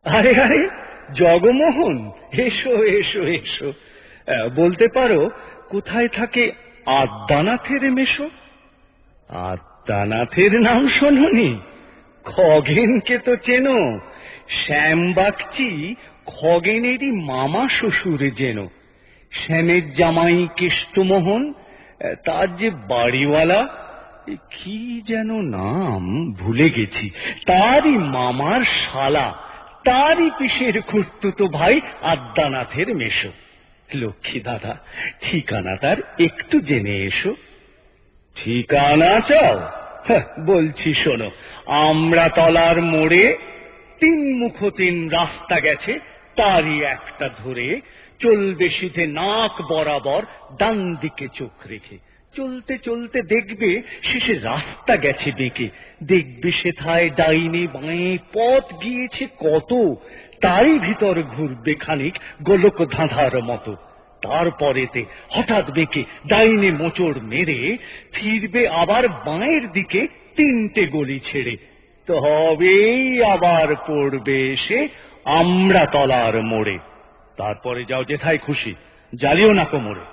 আরে আরে, জগমোহন, এসো এসো এসো। বলতে পারো কোথায় থাকে আদ্যানাথের মেশো? আদ্যানাথের নাম শোনোনি? খগেনকে তো চেনো। শ্যাম বাগচি খগেনেরই মামা শ্বশুর যেন। শ্যামের জামাই কেষ্টমোহন, তার যে বাড়িওয়ালা, কি যেন নাম ভুলে গেছি, তারই মামার শালা, তারই পিসের খুড়তুতো ভাই আদ্যানাথের মেশো। লক্ষ্মী দাদা, ঠিকানা তার একটু জেনে এসো। ঠিকানা চাও? বলছি শোনো, আমরা তলার মোড়ে 3 মুখ 3 রাস্তা গেছে, তারই একটা ধরে চলবে সিধে নাক বরাবর, ডান দিকে চোখ রেখে। চলতে চলতে দেখবে শেষে রাস্তা গেছে বেঁকে। দেখবে সেথায় ডাইনে বাঁয়ে পথ গিয়েছে কত, তারই ভিতর ঘুরবে খানিক গোলক ধাঁধার মতো। তারপরেতে হঠাৎ বেঁকে ডাইনে মোচড় মেরে ফিরবে আবার বাঁয়ের দিকে 3টে গলি ছেড়ে। তবেই আবার পড়বে এসে আমরা তলার মোড়ে। তারপরে যাও যেথায় খুশি, জ্বালিও না কোমরে।